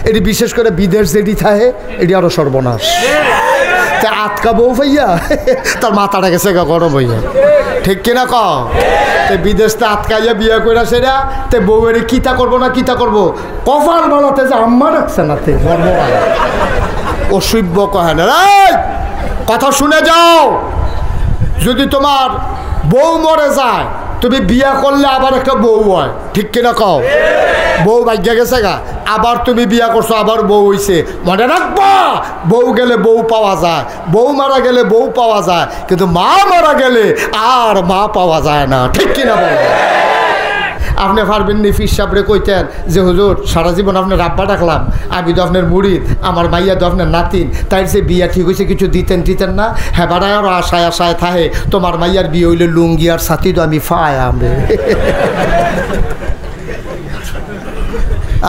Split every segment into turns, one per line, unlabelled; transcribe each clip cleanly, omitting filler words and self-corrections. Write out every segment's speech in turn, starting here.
এটি বিশেষ করে বিদেশ যেটি থাকে এটি আরো সর্বনাশ। তা আটকা বউ ভাইয়া তার মাথাটা গেছে গরম হইয়া, ঠিক কিনা ক? বিদেশটা আটকাইয়া বিয়ে করে সেরা তে বউয়ের কিতা করবো না কিতা করবো, কপাল বানাতে যে আম্মা রাখছে না তে অসভ্য কহে না। কথা শুনে যাও, যদি তোমার বউ মরে যায় তুমি বিয়া করলে আবার একটা বউ হয়, ঠিক কিনা কও? বউ ভাগ্যা গেছে গা, আবার তুমি বিয়া করছো আবার বউ হইছে, মনে রাখবা বউ গেলে বউ পাওয়া যায়, বউ মারা গেলে বউ পাওয়া যায়, কিন্তু মা মারা গেলে আর মা পাওয়া যায় না, ঠিক কিনা বল? আপনি পারবেন নি ফির সাবরে কইতেন যে হুজুর সারা জীবন আপনার রাব্বা ডাকলাম, আমি তো আপনার মুরিদ, আমার মাইয়া তো আপনার নাতিন, তাই সে বিয়া ঠিক হয়েছে কিছু দিতেন না? হ্যাঁ বাড়ায় আরো আশায় আশায় থাহে তোমার মাইয়ার বিয়ে হইলে লুঙ্গি আর সাথী তো আমি ফায় আমি।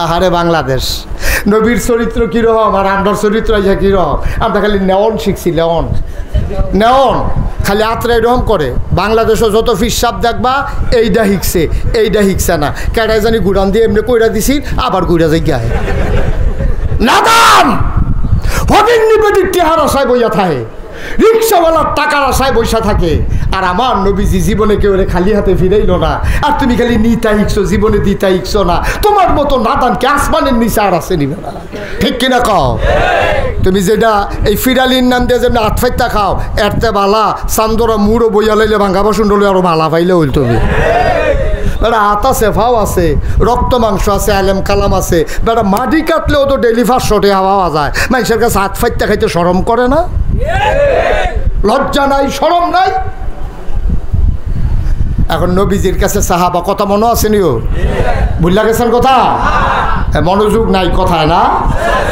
আহারে বাংলাদেশ, নবীর চরিত্র কীরকম আর আমরার চরিত্র আইসা কীরকম? আমরা খালি নেওয়ন শিখছি, নেওয়ন খালি আত্রা এরকম করে। বাংলাদেশও যত ফিসাব দেখবা এইটা হিকছে না, কেটাই জানি গুড়ান দিয়ে এমনি কইরা দিছি আবার গুড়া যাই গায়ে নাদাম হবির নিবেদির টেহার আশায় বইয়া থাকে, রিক্সাওয়ালার টাকার আশায় বৈশা থাকে। আর আমার নবীজি জীবনে কেউ খালি হাতে ফিরাইল না, আর তুমি খালি নিতা হিকছো, জীবনে দিতা হিকছো না। তোমার মতো নাদানকে আসমানের নিচে আর আসে নিবে না, ঠিক কিনা কও? তুমি যেটা এই ফিরালির নাম দিয়ে যেমন আতফাইতা খাও এরতে বালা চান্দরা মুড়ো বইয়া লাইলে ভাঙ্গা বাসন ডলে আরো ভালা পাইলে হইল। তুমি বেটা হাত আছে, ফাও আছে, রক্ত মাংস আছে, আলেম কালাম আছে, বেটা মাটি কাটলেও তো ডেলি 500 পাওয়া যায়। মানুষের কাছে হাত ফাইতে খাইতে শরম করে না? লজ্জা নাই, শরম নাই? এখন নবীজির কাছে সাহাবা কথা মনে আছে নিও, বুঝলা গেছেন কথা? মনোযোগ নাই কথায় না?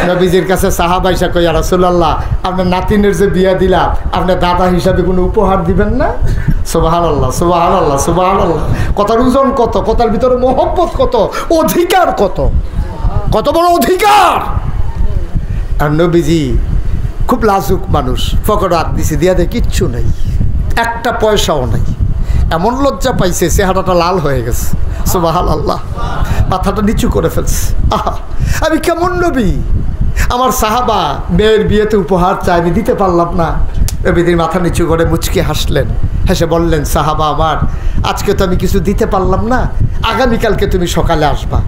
নবীজির কাছে সাহাবা ইসা কই, ইয়া রাসূলুল্লাহ আপনার নাতিনের যে বিয়া দিলাম আপনার দাদা হিসাবে কোনো উপহার দিবেন না? সুবহানাল্লাহ সুবহানাল্লাহ সুবহানাল্লাহ। কথার ওজন কত, কথার ভিতরে মহব্বত কত, অধিকার কত, কত বড় অধিকার। আর নবীজি খুব লাজুক মানুষ, পকেটে হাত দিছে দিয়া দেয় কিচ্ছু নাই, একটা পয়সাও নাই। এমন লজ্জা পাইছে চেহারাটা লাল হয়ে গেছে, সুবহানাল্লাহ, মাথাটা নিচু করে ফেলছে। আহা আমি কেমন নবী, আমার সাহাবা মেয়ের বিয়েতে উপহার চাই, আমি দিতে পারলাম না। নবীজির মাথা নিচু করে মুচকি হাসলেন, হেসে বললেন সাহাবা আমার, আজকে তো আমি কিছু দিতে পারলাম না, আগামীকালকে তুমি সকালে আসবা,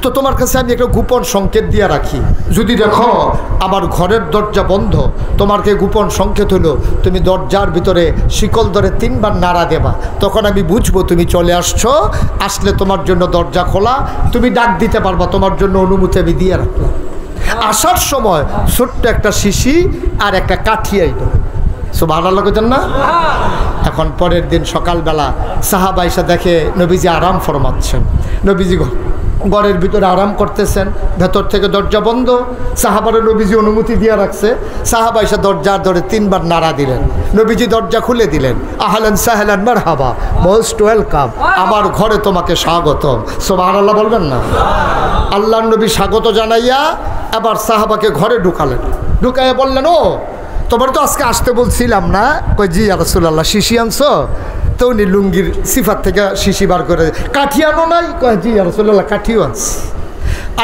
তো তোমার কাছে আমি একটা গোপন সংকেত দিয়ে রাখি। যদি দেখো আমার ঘরের দরজা বন্ধ, তোমাকে গোপন সংকেত হলো তুমি দরজার ভিতরে শিকল ধরে 3 বার নাড়া দেবা, তখন আমি বুঝবো তুমি চলে আসছো। আসলে তোমার জন্য দরজা খোলা, তুমি ডাক দিতে পারবা, তোমার জন্য অনুমতি আমি দিয়ে রাখলাম। আসার সময় ছোট্ট একটা শিশি আর একটা কাঠি আইলো, সুবহানাল্লাহ কইতেন না? এখন পরের দিন সকালবেলা সাহাবা এসে দেখে নবীজি আরাম ফরমাচ্ছেন, নবীজি ঘরের ভিতরে আরাম করতেছেন, ভেতর থেকে দরজা বন্ধ। সাহাবারে নবীজি অনুমতি দিয়ে রাখছে, সাহাবা এসে দরজার ধরে 3 বার নাড়া দিলেন, নবীজি দরজা খুলে দিলেন, আহলান সাহলান মারহাবা, মোস্ট ওয়েলকাম, আমার ঘরে তোমাকে স্বাগতম। সুবহানাল্লাহ বলবেন না? আল্লাহর নবী স্বাগত জানাইয়া আবার সাহাবাকে ঘরে ঢুকালেন, ঢুকাইয়া বললেন ও তোমার তো আজকে আসতে বলছিলাম না? কই জি ইয়া রাসূলুল্লাহ, শিশি আনছো? তো উনি লুঙ্গির সিফাত থেকে শিশি বার করে, কাঠি আনো নাই? কয় জি ইয়া রাসূলুল্লাহ কাঠিও আনছি।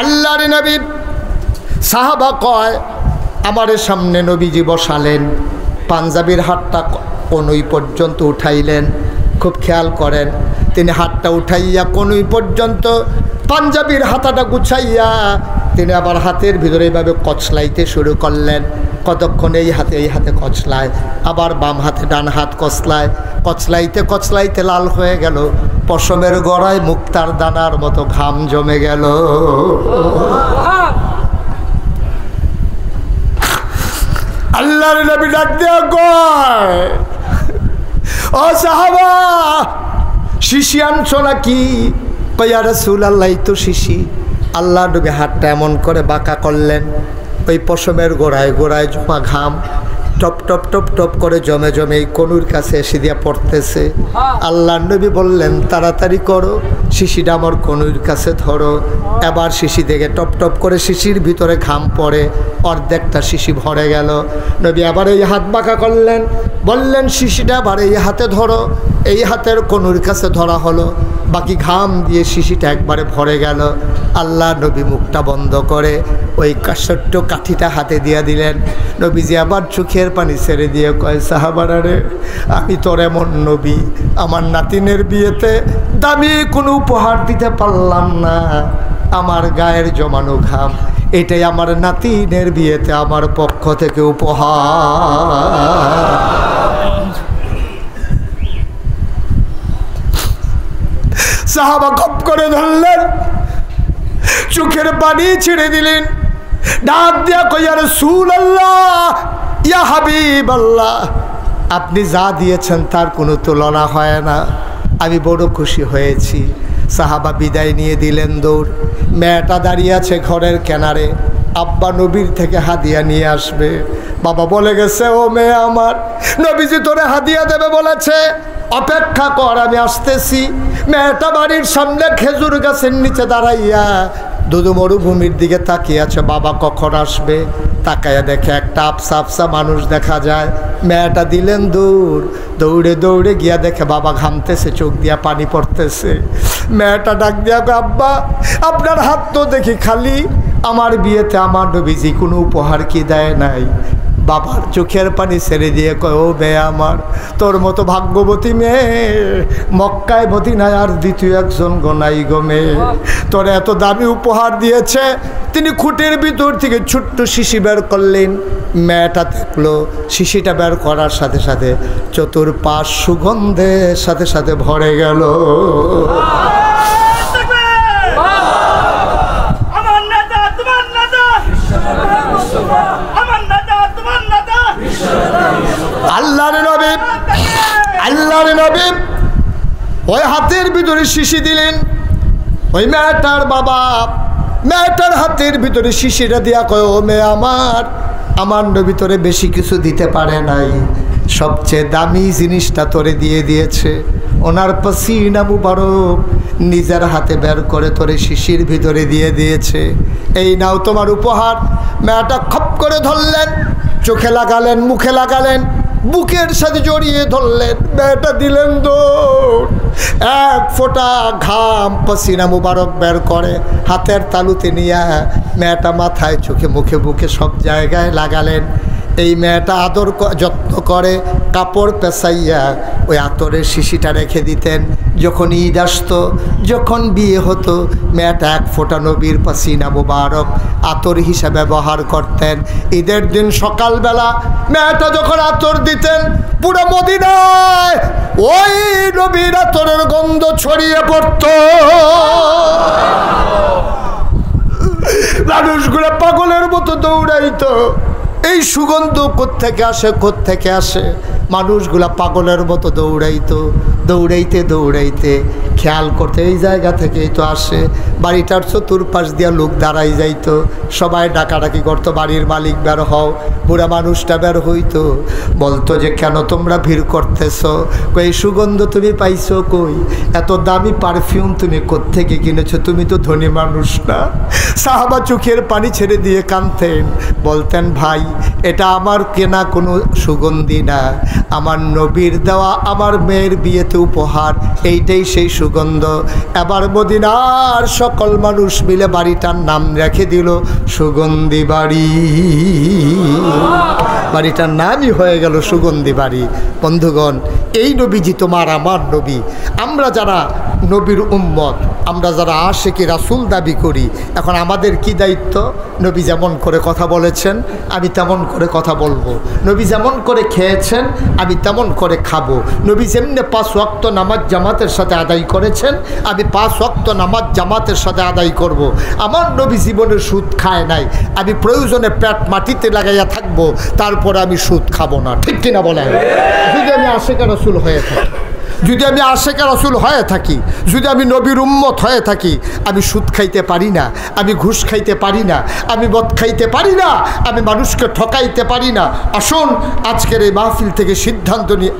আল্লাহর নবী সাহাবা কয় আমাদের সামনে নবীজি বসালেন, পাঞ্জাবির হাতটা কনুই পর্যন্ত উঠাইলেন, খুব খেয়াল করেন, তিনি হাতটা উঠাইয়া কনুই পর্যন্ত পাঞ্জাবির হাতাটা গুছাইয়া তিনি আবার হাতের ভিতরে এইভাবে কচলাইতে শুরু করলেন। কতক্ষণ এই হাতে কচলায়, আবার বাম হাতে ডান হাত কচলায়, কচলাইতে কচলাইতে লাল হয়ে গেল, পশমের গড়ায় মুক্তার দানার মতো ঘাম জমে গেল। আল্লাহর নবী ডাক দেয়া কয় ও সাহাবা শিশি আনছো নাকি? কয় ইয়া রাসূলুল্লাহ এই তো শিশি। আল্লাহর নবী হাতটা এমন করে বাঁকা করলেন, ওই পশমের গোড়ায় গোড়ায় জমা ঘাম টপ টপ টপ টপ করে জমে জমে এই কনুর কাছে এসে দিয়া পড়তেছে। আল্লাহ নবী বললেন তাড়াতাড়ি করো, শিশিটা আমার কনুর কাছে ধরো। এবার শিশি থেকে টপ টপ করে শিশির ভিতরে ঘাম পড়ে, অর্ধেকটা শিশি ভরে গেল। নবী আবার এই হাত বাঁকা করলেন, বললেন শিশিটা আবার এই হাতে ধরো। এই হাতের কনুর কাছে ধরা হলো, বাকি ঘাম দিয়ে শিশিটা একবারে ভরে গেল। আল্লাহ নবী মুখটা বন্ধ করে ওই ছোট্ট কাঠিটা হাতে দিয়ে দিলেন। নবীজি আবার চোখের পানি ছেড়ে দিয়ে কয় সাহাবারা রে, আমি তোর এমন নবী, আমার নাতিনের বিয়েতে দামি কোনো উপহার দিতে পারলাম না। আমার গায়ের জমানো ঘাম, এটাই আমার নাতিনের বিয়েতে আমার পক্ষ থেকে উপহার। সাহাবা খপ করে ধরলেন, চোখের পানি ছেড়ে দিলেন, ডাক দিয়া কই ইয়া রাসূলুল্লাহ, ইয়া হাবিবাল্লাহ, আপনি যা দিয়েছেন তার কোনো তুলনা হয় না, আমি বড় খুশি হয়েছি। সাহাবা বিদায় নিয়ে দিলেন দৌড়। মেয়েটা দাঁড়িয়ে আছে ঘরের কিনারে, আব্বা নবীর থেকে হাদিয়া নিয়ে আসবে। বাবা বলে গেছে, ও মেয়ে আমার, নবীজি তোরে হাদিয়া দেবে বলেছে, অপেক্ষা কর, আমি আসতেছি। মেয়েটা বাড়ির সামনে খেজুর গাছের নিচে দাঁড়াইয়া দুদু মরুভূমির দিকে তাকিয়ে আছে, বাবা কখন আসবে। তাকাইয়া দেখে একটা আফসা আফসা মানুষ দেখা যায়। মেয়েটা দিলেন দৌড়, দৌড়ে দৌড়ে গিয়া দেখে বাবা ঘামতেছে, চোখ দিয়া পানি পড়তেছে। মেয়েটা ডাক দিয়া, আব্বা আপনার হাত তো দেখি খালি, আমার বিয়েতে আমার নবীজি কোনো উপহার কি দেয় নাই? বাবার চোখের পানি ছেড়ে দিয়ে কয়, ও মেয়ে আমার, তোর মতো ভাগ্যবতী মেয়ে মক্কায় মদিনায় আর দ্বিতীয় একজন গোনাই গো মেয়ে। তোর এত দামি উপহার দিয়েছে। তিনি খুঁটির ভিতর থেকে ছোট্ট শিশি বের করলেন। মেয়েটা দেখলো শিশিটা বের করার সাথে সাথে চতুর্পাশ সুগন্ধের সাথে সাথে ভরে গেল। আল্লাহর নবী ওই হাতের ভিতরে শিশি দিলেন। ওই মেয়েটার বাবা মেয়েটার হাতের ভিতরে শিশিটা দিয়া কয়, ও মেয়ে আমার নবী তোরে বেশি কিছু দিতে পারে নাই, সবচেয়ে দামি জিনিসটা তোরে দিয়ে দিয়েছে। ওনার পসিনা মুবারক নিজের হাতে বের করে তোরে শিশির ভিতরে দিয়ে দিয়েছে। এই নাও তোমার উপহার। মেয়েটা খপ করে ধরলেন, চোখে লাগালেন, মুখে লাগালেন, বুকের সাথে জড়িয়ে ধরলেন। মেয়েটা দিলেন দৌড়, এক ফোঁটা ঘাম পসিনা মুবারক বের করে হাতের তালুতে নিয়ে মেয়েটা মাথায়, চোখে, মুখে, বুকে সব জায়গায় লাগালেন। এই মেয়েটা আদর যত্ন করে কাপড় পেঁচাইয়া ওই আতরের শিশিটা রেখে দিতেন। যখন ঈদ আসতো, যখন বিয়ে হতো, মেয়েটা এক ফোঁটা নবীর পসিনা মুবারক আতর হিসাবে ব্যবহার করতেন। ঈদের দিন সকালবেলা মেয়েটা যখন আতর দিতেন, পুরো মদিনায় ওই নবীর আতরের গন্ধ ছড়িয়ে পড়ত। মানুষগুলো পাগলের মতো দৌড়াইতো। এই সুগন্ধ কোত্থেকে আসে, কোত্থেকে আসে? মানুষগুলা পাগলের মতো দৌড়াইতো। দৌড়াইতে দৌড়াইতে খেয়াল করতে এই জায়গা থেকেই তো আসে। বাড়িটার চতুর্পাশ দিয়া লোক দাঁড়াই যাইতো, সবাই ডাকাডাকি করতো, বাড়ির মালিক বের হও। বুড়া মানুষটা বের হইতো, বলতো যে কেন তোমরা ভিড় করতেছো? এই সুগন্ধ তুমি পাইছো কই? এত দামি পারফিউম তুমি কোত্থেকে কিনেছো? তুমি তো ধনী মানুষ না। সাহাবা চোখের পানি ছেড়ে দিয়ে কাঁদতেন, বলতেন ভাই এটা আমার কেনা কোনো সুগন্ধি না, আমার নবীর দেওয়া আমার মেয়ের বিয়েতে উপহার, এইটাই সেই সুগন্ধ। এবার মদিনার সকল মানুষ মিলে বাড়িটার নাম রেখে দিল সুগন্ধি বাড়ি। বাড়িটার নামই হয়ে গেল সুগন্ধি বাড়ি। বন্ধুগণ, এই নবীজি তোমার আমার নবী। আমরা যারা নবীর উম্মত, আমরা যারা আশিকি রাসূল দাবি করি, এখন আমাদের কি দায়িত্ব? নবী যেমন করে কথা বলেছেন আমি তেমন করে কথা বলবো। নবী যেমন করে খেয়েছেন আমি তেমন করে খাবো। নবী যেমনি 5 ওয়াক্ত নামাজ জামাতের সাথে আদায় করেছেন আমি 5 ওয়াক্ত নামাজ জামাতের সাথে আদায় করব। আমার নবী জীবনে সুদ খায় নাই, আমি প্রয়োজনে পেট মাটিতে লাগাইয়া থাকবো, তারপরে আমি সুদ খাবো না। ঠিক কিনা বলেন? যদি আমি আশিকি রাসূল হয়ে থাকি। যদি আমি আশেকে রাসূল হয়ে থাকি, যদি আমি নবীর উম্মত হয়ে থাকি, আমি সুদ খাইতে পারি না, আমি ঘুষ খাইতে পারি না, আমি মদ খাইতে পারি না, আমি মানুষকে ঠকাইতে পারি না। আসুন আজকের এই মাহফিল থেকে সিদ্ধান্ত নিয়ে,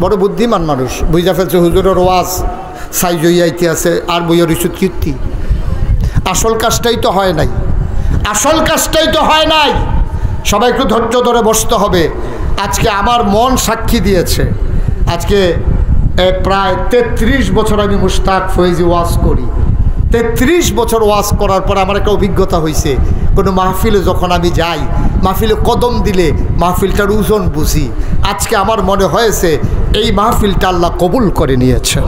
বড় বুদ্ধিমান মানুষ বুঝা ফেলছে হুজুরের ওয়াজ সাইজ হইয়াইতে আছে আর বইয়ের ইস্যুত কীর্তি। আসল কাজটাই তো হয় নাই, আসল কাজটাই তো হয় নাই। সবাই একটু ধৈর্য ধরে বসতে হবে। আজকে আমার মন সাক্ষী দিয়েছে, আজকে প্রায় 33 বছর আমি মুশতাক ফয়েজি ওয়াজ করি। 33 বছর ওয়াজ করার পর আমার একটা অভিজ্ঞতা হয়েছে, কোনো মাহফিলে যখন আমি যাই, মাহফিলে কদম দিলে মাহফিলটার ওজন বুঝি। আজকে আমার মনে হয়েছে এই মাহফিলটা আল্লাহ কবুল করে নিয়েছেন।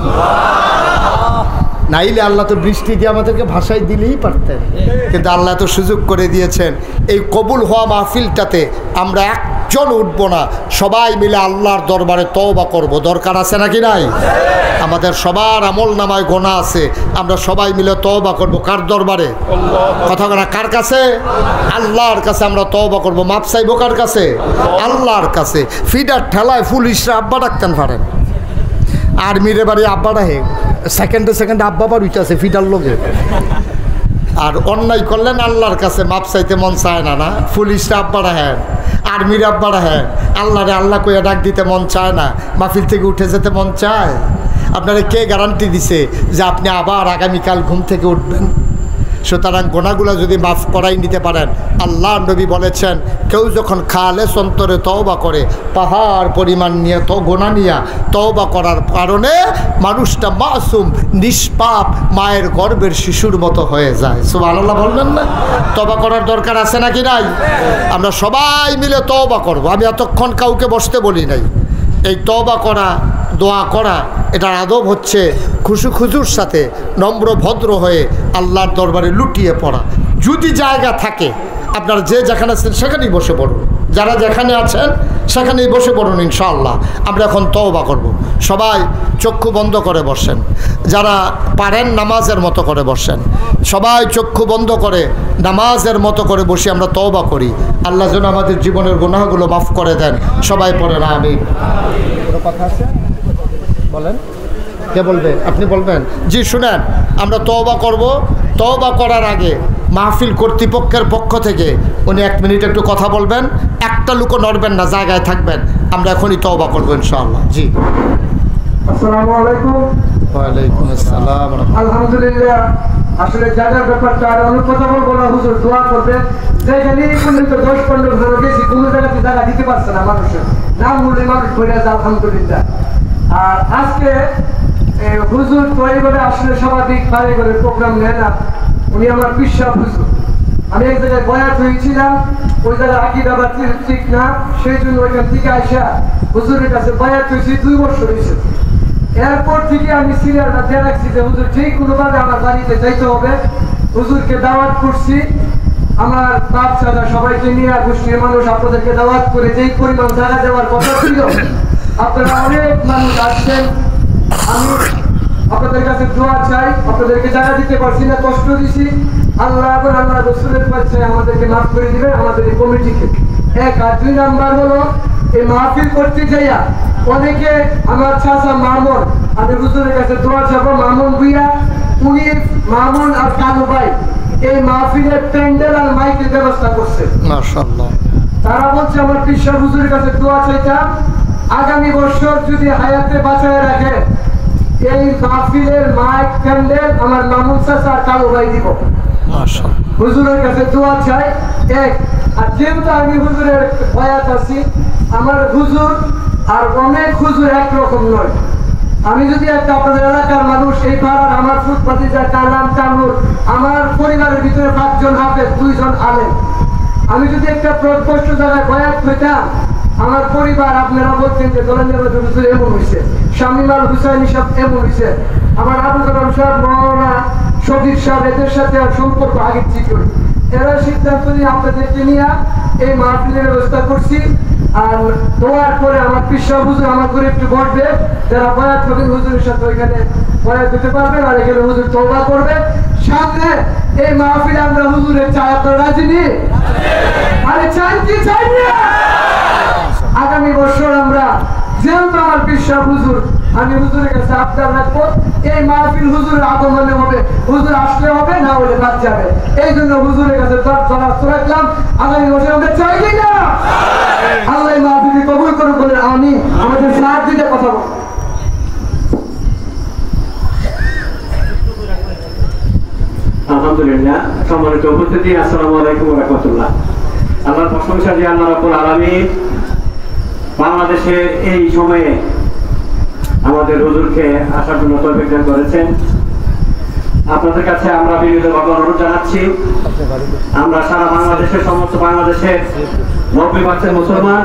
নাইলে আল্লাহ তো বৃষ্টি দিয়ে আমাদেরকে ভাষায় দিলেই পারতেন, কিন্তু আল্লাহ তো সুযোগ করে দিয়েছেন। এই কবুল হওয়া মাহফিলটাতে আমরা একজন উঠবো না, সবাই মিলে আল্লাহর দরবারে তওবা করব। দরকার আছে নাকি নাই? আমাদের সবার আমল নামায় গোনা আছে, আমরা সবাই মিলে তওবা করব। কার দরবারে? কথা বলা কার কাছে? আল্লাহর কাছে আমরা তওবা করব। মাপ চাইবো কার কাছে? আল্লাহর কাছে। ফিডার ঠেলায় পুলিশরা আব্বা ডাকতেন পারেন, আর্মিরে বাড়ি আব্বা ডাকে, সেকেন্ডে সেকেন্ডে আব্বা বার উঠেছে ফিডার লোকে। আর অন্যায় করলেন আল্লাহর কাছে মাপ চাইতে মন চায় না, না? পুলিশরা আব্বা ডাহেন, আর্মির আব্বা ডাহেন, আল্লাহরে আল্লাহ কইয়া ডাক দিতে মন চায় না, মাহফিল থেকে উঠে যেতে মন চায়? আপনারা কে গ্যারান্টি দিছে যে আপনি আবার আগামীকাল ঘুম থেকে উঠবেন? সুতরাং গোনাগুলো যদি মাফ করাই নিতে পারেন, আল্লাহ নবী বলেছেন কেউ যখন খালেস অন্তরে তওবা করে, পাহাড় পরিমাণ নিয়ে তো গোনা নিয়ে তওবা করার কারণে মানুষটা মাসুম নিষ্পাপ মায়ের গর্ভের শিশুর মতো হয়ে যায়। সুবহানাল্লাহ বলবেন না? তওবা করার দরকার আছে নাকি নাই? আমরা সবাই মিলে তওবা করব। আমি এতক্ষণ কাউকে বসতে বলি নাই। এই তওবা করা, দোয়া করা, এটার আদব হচ্ছে খুশুর সাথে নম্র ভদ্র হয়ে আল্লাহর দরবারে লুটিয়ে পড়া। যদি জায়গা থাকে আপনারা যে যেখানে আছেন সেখানেই বসে পড়ুন, যারা যেখানে আছেন সেখানেই বসে পড়ুন। ইনশাআল্লাহ আমরা এখন তওবা করব। সবাই চক্ষু বন্ধ করে বসেন, যারা পারেন নামাজের মতো করে বসেন। সবাই চক্ষু বন্ধ করে নামাজের মতো করে বসে আমরা তওবা করি। আল্লাহ যেন আমাদের জীবনের গুনাহগুলো মাফ করে দেন। সবাই পড়েন আমিন। কোনো কথা আছে? বলেন, কে বলবেন? আপনি বলবেন? জি শুনেন, আমরা তওবা করব। তওবা করার আগে মাহফিল কর্তৃপক্ষের পক্ষ থেকে উনি 1 মিনিট একটু কথা বলবেন। একটা লোকও নড়বেন না, জায়গায় থাকবেন। আমরা এখনই তওবা করবো ইনশাআল্লাহ। জি।
আসসালামু আলাইকুম।
ওয়ালাইকুম আসসালাম।
আলহামদুলিল্লাহ। আসলে জায়গার ব্যাপারটা আর অনেক কথা বলবো না, হুজুর দোয়া করবে। যেখানে পর্যন্ত 10-15 বছর গেছি, কোনো জায়গাতে জায়গা দিতে পারছে না মানুষের, নাম বলে মানুষ পড়ে আছে আলহামদুলিল্লাহ। আর আজকে হুজুর তৈরি করে আসলে সর্বাধিক বাড়ি করে প্রোগ্রাম নেয় না, উনি আমার বিশ্বাস হুজুর। আমি এক জায়গায় বয়াত হয়েছিলাম, ওই জায়গায় আকিদা বা ঠিক না, সেই জন্য ওইখান থেকে আইসা হুজুরের কাছে বয়াত হয়েছি 2 বছর হয়েছে। এরপর থেকে আমি সিরিয়ালটা দিয়ে রাখছি যে হুজুর যে কোনোভাবে আমার বাড়িতে যাইতে হবে। হুজুরকে দাওয়াত করছি, আমার বাচ্চারা সবাইকে নিয়ে, গোষ্ঠীর মানুষ আপনাদেরকে দাওয়াত করে যেই পরিমাণ জায়গা দেওয়ার কথা ছিল, আপনারা অনেক মানুষ আসছেন। আমি আপনাদের কাছে দোয়া চাই, আপনাদেরকে জায়গা দিতে পারছি না, কষ্ট দিছি। আল্লাহ এবং আল্লাহ রসুলের কাছে আমাদেরকে মাফ করে দিবেন, আমাদের এই কমিটিকে। 1 আর 2 নাম্বার হলো এই মাহফিল করতে যাইয়া অনেকে আমার চাচা মামুন, আমি হুজুরের কাছে দোয়া চাবো, মামুন ভুইয়া, উনি মামুন আর কালু ভাই এই মাহফিলের প্যান্ডেল আর মাইকের ব্যবস্থা করছে মাশাআল্লাহ। তারা বলছে আমার পিসা হুজুরের কাছে দোয়া চাইতাম, আগামী বছর যদি হায়াতে বাঁচায় রাখে এই মাহফিলের মাইক প্যান্ডেল আমার মামুন চাচা আর কালু ভাই দিব মাশাআল্লাহ। হুজুরের কাছে দোয়া চাই। 1 আর যেহেতু আমি হুজুরের বয়াত আছি, আমার হুজুর আর অনেক হুজুর একরকম নয়। আমি যদি একটা আপনাদের এলাকার মানুষ, এই পাড়ার আমার ফুটপাতি যা কালাম কামরুল, আমার পরিবারের ভিতরে 5 জন হাফেজ, 2 জন আলেম। আমি যদি একটা প্রস্ত জায়গায় বয়াত হইতাম, আমার পরিবার আপনারা বলছেন যে দলেন্দ্র হুজুর এমন হয়েছে, শামিমাল হুসাইনি সাহেব এমন হয়েছে, আমার আবু কালাম সাহেব, মৌলানা শফিক সাহেব, এদের সাথে আর সম্পর্ক আগের থেকে। এরা সিদ্ধান্ত নিয়ে আপনাদেরকে নিয়ে এই মাহফিলের ব্যবস্থা করছি। আর দোয়ার পরে আমার পিসা হুজুর আমার করে একটু বসবে, যারা বয়াত হবেন হুজুরের সাথে ওইখানে বয়াত দিতে পারবেন, আর এখানে হুজুর তওবা করবে। সামনে এই মাহফিলে আমরা হুজুরের চাই, আপনারা রাজি নি? আরে চাই কি চাই না? আগামী বছর আমরা যেহেতু আমার বিশ্বাস হুজুর, আমি হুজুরের কাছে আবদার রাখবো এই মাহফিল হুজুরের আগমনে হবে, হুজুর আসলে হবে, না হলে বাদ যাবে। এই জন্য হুজুরের কাছে দরখাস্ত রাখলাম, আগামী বছর আমরা চাই না আল্লাহ মাহফিল কবুল করে বলে আমি আমাদের সাথ দিতে কথা বল।
আলহামদুলিল্লাহ, সম্মানিত উপস্থিতি, আসসালামু আলাইকুম ওয়া রাহমাতুল্লাহ। আল্লাহর প্রশংসা যে আল্লাহ রাব্বুল আলামিন বাংলাদেশের এই সময়ে আমাদের হুজুরকে আসার জন্য তৌফিক দান করেছেন। আপনাদের কাছে আমরা বিনীতভাবে অনুরোধ জানাচ্ছি, আমরা সারা বাংলাদেশের সমস্ত বাংলাদেশের 90% মুসলমান,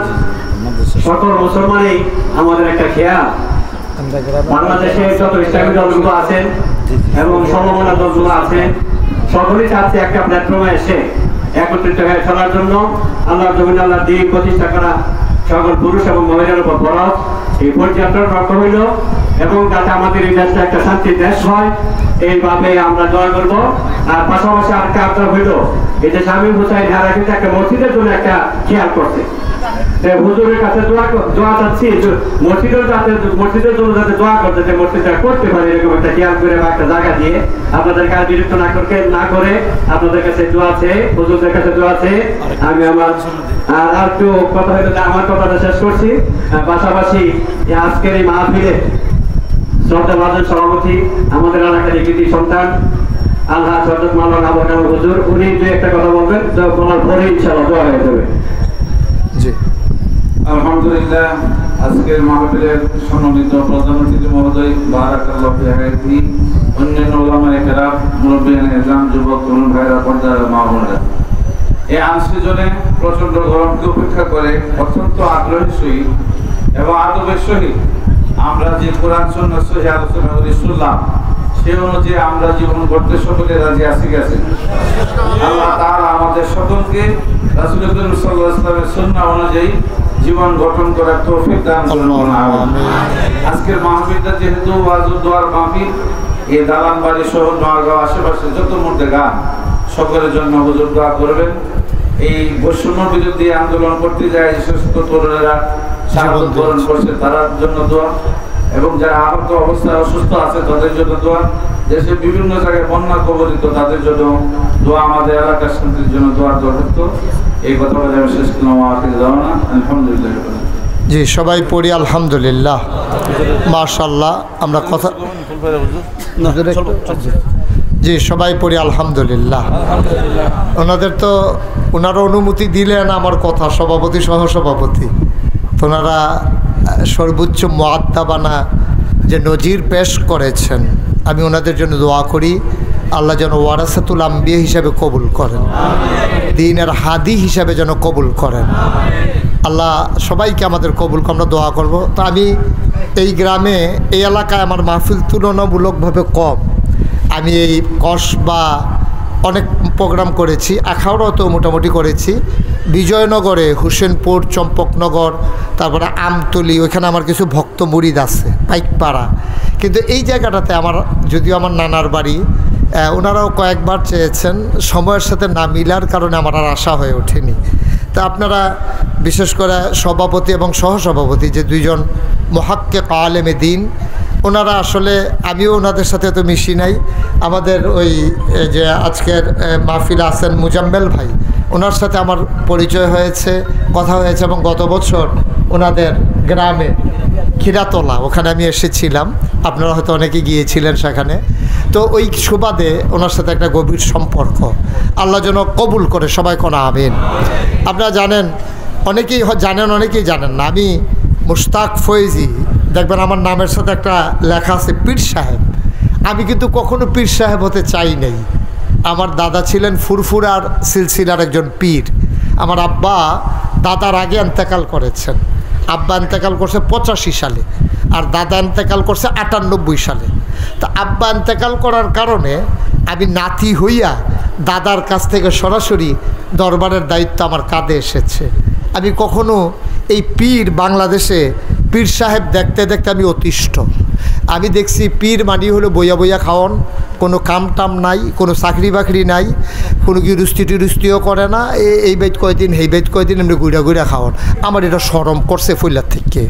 সকল মুসলমানই আমাদের একটা খেয়াল, বাংলাদেশের যত ইসলামী দলগুলো আছেন এবং সমমনা দলগুলো আছেন সকলেই চাচ্ছে একটা প্ল্যাটফর্মে এসে একত্রিত হয়ে চলার জন্য আল্লাহ জমিন আল্লাহ দিন প্রতিষ্ঠা করা সকল পুরুষ এবং মহিলার উপর ফরজ। এই পরিযাত্রার লক্ষ্য হইল এবং যাতে আমাদের এই দেশটা একটা শান্তির দেশ হয়, এইভাবে আমরা জয় করব। আর পাশাপাশি আরেকটা আবদার হইল, এই যে স্বামী হুসাইন হারা কিন্তু একটা মসজিদের জন্য একটা খেয়াল করছে, হুজুরের কাছে দোয়া চাচ্ছি মসজিদের জন্য যাতে দোয়া করতে, যে মসজিদটা করতে পারে এরকম একটা খেয়াল করে বা একটা জায়গা দিয়ে আপনাদের কাছে বিরক্ত না করে আপনাদের কাছে দোয়া আছে, হুজুরদের কাছে দোয়া আছে। আমি আমার আর একটু কথা হইলো, আমার কথাটা শেষ করছি। পাশাপাশি আজকের এই মাহফিলে শ্রদ্ধাভাজন সভাপতি আমাদের এলাকার কৃতি সন্তান আল্লাহ হযরত মাওলানা আবু কামাল হুজুর, উনি যে একটা কথা বলবেন, বলার পরে ইনশাআল্লাহ দোয়া হয়ে যাবে।
জি
আলহামদুলিল্লাহ, আজকের মাহফিলের সম্মানিত প্রধান অতিথি মহোদয়, বারাকাল্লাহু ফি হায়াতি, অন্যান্য উলামায়ে কেরাম, মুরব্বিয়ানে ইসলাম, যুবক তরুণ ভাইরা, পর্দার মা বোনেরা, এই আনসিজনে প্রচন্ড গরমকে উপেক্ষা করে অত্যন্ত আগ্রহের সহিত এবং আদবের সহিত আমরা যে কোরআন সুন্নাহ সহিহ আলোচনা করে শুনলাম, সে অনুযায়ী আমরা জীবন করতে সকলে রাজি আছি গেছেন। আল্লাহ তাআলা আমাদের সকলকে রাসূল করিম সাল্লাল্লাহু আলাইহি ওয়াসাল্লামের সুন্নাহ অনুযায়ী জীবন গঠন করার তৌফিক দান করুন। আজকের মাহফিলটা যেহেতু ওয়াজ ও দোয়ার মাহফিল, এই দালানবাড়ি সহ নোয়াগাঁও আশেপাশে যত মধ্যে গান, সকলের জন্য হুজুর দোয়া করবেন। এই বৈষম্য বিরোধী আন্দোলন করতে যায় যে সমস্ত তরুণেরা শাহাদাত বরণ করছে তার জন্য দোয়া, এবং যারা আহত অবস্থায় অসুস্থ আছে তাদের জন্য দোয়া, দেশে বিভিন্ন জায়গায় বন্যা কবলিত তাদের জন্য দোয়া, আমাদের এলাকার শান্তির জন্য দোয়ার দরখাস্ত। এই কথা বলে আমি শেষ করলাম। আমাকে দেওয়া না, আলহামদুলিল্লাহ।
জি, সবাই পড়ি আলহামদুলিল্লাহ, মাশাআল্লাহ। আমরা কথা জি সবাই পড়ি আলহামদুলিল্লাহ। ওনাদের তো ওনারা অনুমতি দিলেন আমার কথা, সভাপতি সহসভাপতি, তো ওনারা সর্বোচ্চ মুআদ্দাবানা যে নজির পেশ করেছেন, আমি ওনাদের জন্য দোয়া করি আল্লাহ যেন ওয়ারাসাতুল আম্বিয়া হিসাবে কবুল করেন, দ্বীনের হাদি হিসাবে যেন কবুল করেন। আল্লাহ সবাইকে আমাদের কবুল, আমরা দোয়া করব। তো আমি এই গ্রামে, এই এলাকায় আমার মাহফিল তুলনামূলকভাবে কম। আমি এই কসবা অনেক প্রোগ্রাম করেছি, আখাউড়াও তো মোটামুটি করেছি, বিজয়নগরে, হোসেনপুর, চম্পকনগর, তারপরে আমতলি, ওইখানে আমার কিছু ভক্ত মুরিদ আছে, পাইকপাড়া। কিন্তু এই জায়গাটাতে আমার, যদিও আমার নানার বাড়ি, ওনারাও কয়েকবার চেয়েছেন, সময়ের সাথে না মিলার কারণে আমার আর আশা হয়ে ওঠেনি। তা আপনারা বিশেষ করে সভাপতি এবং সহসভাপতি যে দুইজন মুহাক্কিক আলেমে দ্বীন, ওনারা আসলে, আমিও ওনাদের সাথে তো মিশি নাই। আমাদের ওই যে আজকের মাহফিলে আছেন মুজাম্মেল ভাই, ওনার সাথে আমার পরিচয় হয়েছে, কথা হয়েছে, এবং গত বছর ওনাদের গ্রামে খিরাতলা, ওখানে আমি এসেছিলাম, আপনারা হয়তো অনেকে গিয়েছিলেন সেখানে। তো ওই সুবাদে ওনার সাথে একটা গভীর সম্পর্ক, আল্লাহ যেন কবুল করে, সবাই কোনো আমিন। আপনারা জানেন, অনেকেই জানেন, অনেকেই জানেন না, আমি মুশতাক ফয়েজি, দেখবেন আমার নামের সাথে একটা লেখা আছে পীর সাহেব। আমি কিন্তু কখনো পীর সাহেব হতে চাই নাই। আমার দাদা ছিলেন ফুরফুরার সিলসিলার একজন পীর। আমার আব্বা দাদার আগে ইন্তেকাল করেছেন। আব্বা ইন্তেকাল করছে 85 সালে, আর দাদা ইন্তেকাল করছে 98 সালে। তা আব্বা ইন্তেকাল করার কারণে আমি নাতি হইয়া দাদার কাছ থেকে সরাসরি দরবারের দায়িত্ব আমার কাঁধে এসেছে। আমি কখনো এই পীর, বাংলাদেশে পীর সাহেব দেখতে দেখতে আমি অতিষ্ঠ। আমি দেখছি পীর মানি হলো বইয়া বইয়া খাওয়ান, কোনো কাম টাম নাই, কোনো চাকরি বাকরি নাই, কোনো গিরুস্তি টিরুস্তিও করে না, এই বেদ কয়দিন, এই বেদ কয়দিন, এমনি গুড়া গুড়া খাওয়ান। আমার এটা শরম করছে ফুলার থেকে।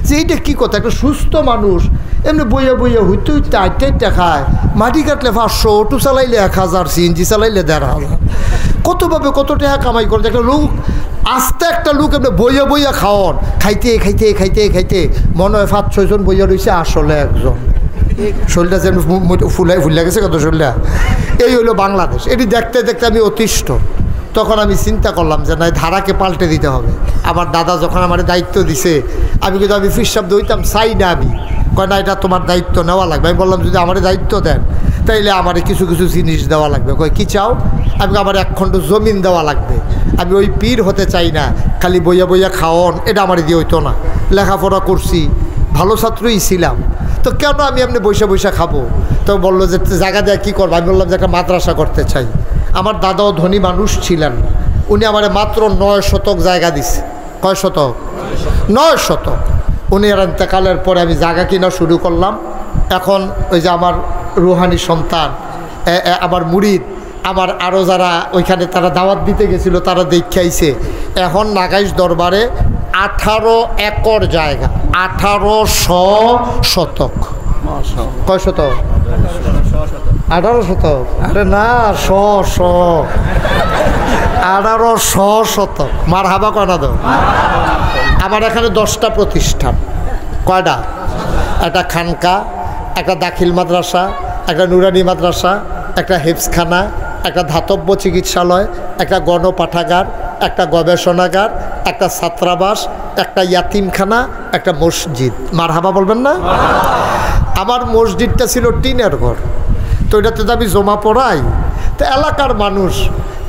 যে এইটা কী কথা, একটা সুস্থ মানুষ এমনি বইয়া বইয়া হইতে হইতে আটটা খায়, মাটি কাটলে 500, অটো চালাইলে 1000, সিএনজি চালাইলে 1500, কতভাবে কত টাকা কামাই করে। একটা লোক আস্তে একটা লোক এমনি বইয়া বইয়া খাওয়ান, খাইতে খাইতে খাইতে খাইতে মনে হয় 5-6 জন বইয়া রয়েছে, আসলে একজন। শরীরটা যেন ফুলে গেছে কত শরীরটা। এই হলো বাংলাদেশ। এটি দেখতে দেখতে আমি অতিষ্ঠ। তখন আমি চিন্তা করলাম যে না, ধারাকে পাল্টে দিতে হবে। আমার দাদা যখন আমার দায়িত্ব দিছে, আমি কিন্তু আমি ফিরসাব দইতাম চাই না, আমি কয় না এটা তোমার দায়িত্ব নেওয়া লাগবে। আমি বললাম যদি আমার দায়িত্ব দেন তাইলে আমার কিছু কিছু জিনিস দেওয়া লাগবে। কয় কী চাও? আমি আমার 1 খণ্ড জমিন দেওয়া লাগবে। আমি ওই পীর হতে চাই না, খালি বইয়া বইয়া খাওয়ন এটা আমার দিয়ে হইতো না। লেখাপড়া করছি, ভালো ছাত্রই ছিলাম, তো কেন আমি এমনি বৈশা বৈশা খাবো? তো বললো যে জায়গা দেয় কী করবো? আমি বললাম যে একটা মাদ্রাসা করতে চাই। আমার দাদাও ধনী মানুষ ছিলেন, উনি আমার মাত্র 9 শতক জায়গা দিছে। কয় শতক? 9 শতক। উনি আর ইন্তেকালের পরে আমি জায়গা কিনা শুরু করলাম। এখন ওই যে আমার রুহানি সন্তান, আমার মুরিদ, আমার আরও যারা ওইখানে তারা দাওয়াত দিতে গেছিলো, তারা দেখে আইছে। এখন নাগাইশ দরবারে 18 একর জায়গা, 1800 শতক। কয় শতক? 18 শতক। আরে না, 1800 শতক। মার হাবা কয়না দাও। আমার এখানে 10টা প্রতিষ্ঠান। কয়টা? একটা খানকা, একটা দাখিল মাদ্রাসা, একটা নুরানি মাদ্রাসা, একটা হেফজখানা, একটা ধাতব্য চিকিৎসালয়, একটা গণপাঠাগার, একটা গবেষণাগার, একটা ছাত্রাবাস, একটা ইয়াতিমখানা, একটা মসজিদ। মার হাবা বলবেন না? আমার মসজিদটা ছিল টিনের ঘর, তো এটাতে তো আমি জমা পড়াই। তো এলাকার মানুষ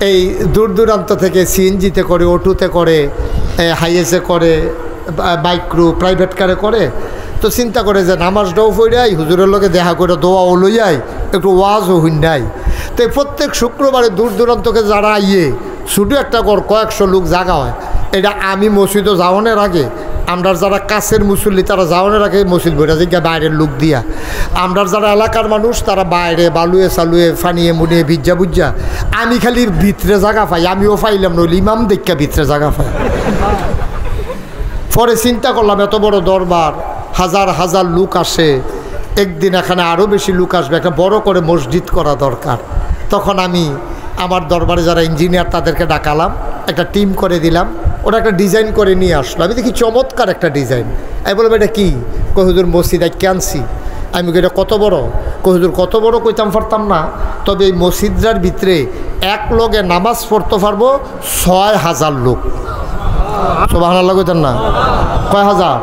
এই দূর দূরান্ত থেকে সিএনজিতে করে, অটোতে করে, হাইয়েসে করে, মাইক্রো প্রাইভেট কারে করে। তো চিন্তা করে যে নামাজটাও পড়াই, হুজুরের লগে দেখা করে দোয়াও লইয়াই, একটু ওয়াজও হইনাই। তো প্রত্যেক শুক্রবারে দূর দূরান্তকে যারা আইয়ে শুধু একটা ঘর কয়েকশো লোক জাগা হয়। এটা আমি মসজিদও যাওয়ানোর আগে, আমরা যারা কাছের মুসল্লি তারা যাওয়ানোর আগে মসজিদ ভরে জিজ্ঞা বাইরের লোক দিয়া। আমরা যারা এলাকার মানুষ তারা বাইরে বালুয়ে সালুয়ে ফানিয়ে মুনিয়ে ভিজ্জা বুজ্জা। আমি খালি ভিতরে জায়গা পাই, আমিও পাইলাম, নইলে ইমাম দেখা ভিতরে জায়গা পাই। পরে চিন্তা করলাম এত বড় দরবার, হাজার হাজার লোক আসে, একদিন এখানে আরও বেশি লোক আসবে, একটা বড় করে মসজিদ করা দরকার। তখন আমি আমার দরবারে যারা ইঞ্জিনিয়ার তাদেরকে ডাকালাম, একটা টিম করে দিলাম, ওরা একটা ডিজাইন করে নিয়ে আসলো। আমি দেখি চমৎকার একটা ডিজাইন। আমি বললাম এটা কী? কই হুজুর মসজিদ ক্যানসি। আমি এটা কত বড়? কই হুজুর কত বড় কইতাম পারতাম না, তবে এই মসজিদটার ভিতরে এক লগে নামাজ পড়তে পারবো 6000 লোক। সুবহানাল্লাহ কইতেন না? কয় হাজার?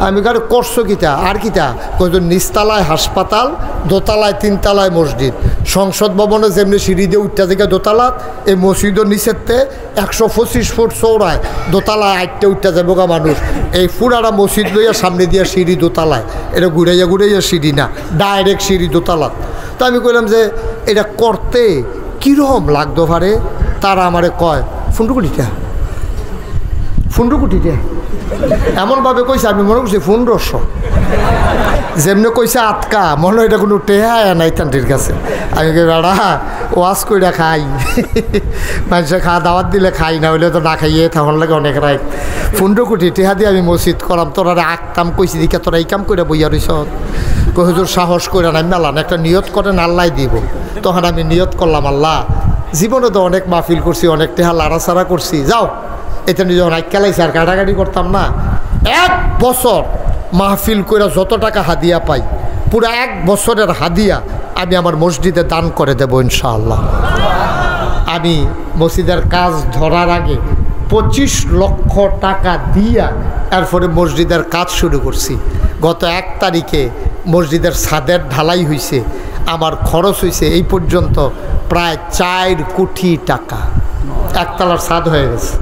আমি গাড়ি করছো কিতা আর কিতা? কইজন নিচতলায় হাসপাতাল, দোতলায় 3 তলায় মসজিদ, সংসদ ভবনে যেমনি সিঁড়ি দিয়ে উঠতে থেকে দোতলাত, এই মসজিদও নিচেরতে 125 ফুট চৌড়ায়, দোতলায় 8টে উঠতে যাবো গা মানুষ। এই পুরাটা মসজিদ লইয়া সামনে দিয়ে সিঁড়ি দোতলায়, এটা ঘুরাইয়া ঘুরাইয়া সিঁড়ি না, ডাইরেক্ট সিঁড়ি দোতলাত। তো আমি কইলাম যে এটা করতে কীরকম লাগতো ভারে? তারা আমারে কয় 15 কোটিটা এমনভাবে কইছে, আমি মনে করছি 1500। যেমনি কইছে আটকা, মনে হয় এটা কোনো টেহা নাই তান্টির কাছে। আমি বেড়া ওয়াজ কইরা খাই, মানুষের খাওয়া দাওয়াত দিলে খাই, না হইলে তো না খাইয়ে তখন লাগে অনেক রায়। 15 কোটি টেহা দিয়ে আমি মসজিদ করাম, তোরা আঁকতাম কইছি দিকে তোরা এই কাম করে বইয়া রইস। কই হুজুর সাহস করে না মেলান, একটা নিয়ত করেন আল্লাহ দিব। তখন আমি নিয়ত করলাম, আল্লাহ জীবনে তো অনেক মাহফিল করছি, অনেক টেহা লাড়াছাড়া করছি, যাও এটা যখন আইকালাইছি আর কাটাকাটি করতাম না, 1 বছর মাহফিল করে যত টাকা হাদিয়া পাই, পুরো 1 বছরের হাদিয়া আমি আমার মসজিদে দান করে দেব ইনশাআল্লাহ। আমি মসজিদের কাজ ধরার আগে 25 লক্ষ টাকা দিয়া এরপরে মসজিদের কাজ শুরু করছি। গত 1 তারিখে মসজিদের ছাদের ঢালাই হয়েছে, আমার খরচ হয়েছে এই পর্যন্ত প্রায় 4 কোটি টাকা। একতলার ছাদ হয়ে গেছে।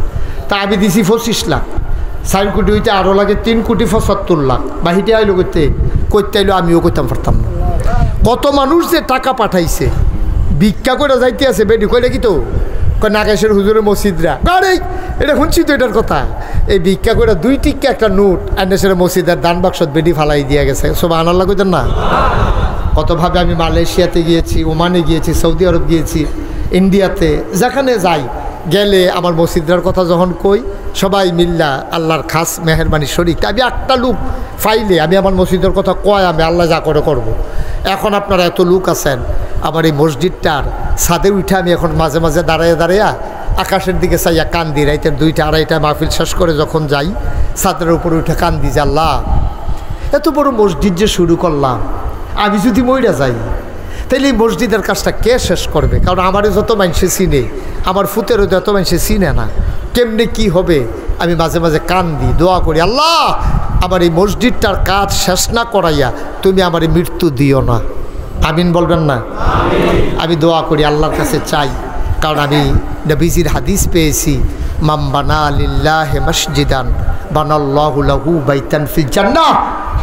তা আমি দিছি 25 লাখ, 4 কোটি হইতে আরও লাগে 3 কোটি 75 লাখ। বাহিতে আইলো করতে আইলো, আমিও করতাম পারতাম না। কত মানুষ যে টাকা পাঠাইছে, ভিক্ষা করে যাইতে আছে। বেডি কইলে কি তো নাগেশের হুজুরের মসজিদরা গাড়ি, এটা শুনছি তো এটার কথা। এই ভিক্ষা করে 2 টিক্কা একটা নোট আন্দেশের মসজিদের দান বাক্সত বেডি ফালাই দিয়া গেছে। সুবহানাল্লাহ কইতেন না? কতভাবে আমি মালয়েশিয়াতে গিয়েছি, ওমানে গিয়েছি, সৌদি আরব গিয়েছি, ইন্ডিয়াতে, যেখানে যাই গেলে আমার মসজিদটার কথা যখন কই সবাই মিল্লা আল্লাহর খাস মেহরবানি শরীক। আমি একটা লোক ফাইলে আমি আমার মসজিদের কথা কয় আমি আল্লাহ যা করে করব। এখন আপনারা এত লোক আছেন, আমার এই মসজিদটার ছাদে উঠে আমি এখন মাঝে মাঝে দাঁড়াইয়া আকাশের দিকে চাইয়া কান্দি। রাইতের 2টা 2:30টায় মাহফিল শেষ করে যখন যাই ছাদের উপরে উঠে কান্দি যে আল্লাহ এত বড় মসজিদ যে শুরু করলাম, আমি যদি মইরা যাই তাহলে এই মসজিদের কাজটা কে শেষ করবে? কারণ আমারও যত মানুষে চিনে, আমার ফুতেরও যত মানুষে চিনে না, কেমনে কি হবে? আমি মাঝে মাঝে কান্দি, দোয়া করি আল্লাহ আমার এই মসজিদটার কাজ শেষ না করাইয়া তুমি আমার মৃত্যু দিও না। আমিন বলবেন না? আমি দোয়া করি আল্লাহর কাছে চাই, কারণ আমি নবীজির হাদিস পেয়েছি, মাম বানা লিল্লাহি মসজিদান বানাল্লাহু লাহু বাইতান ফিল জান্নাহ।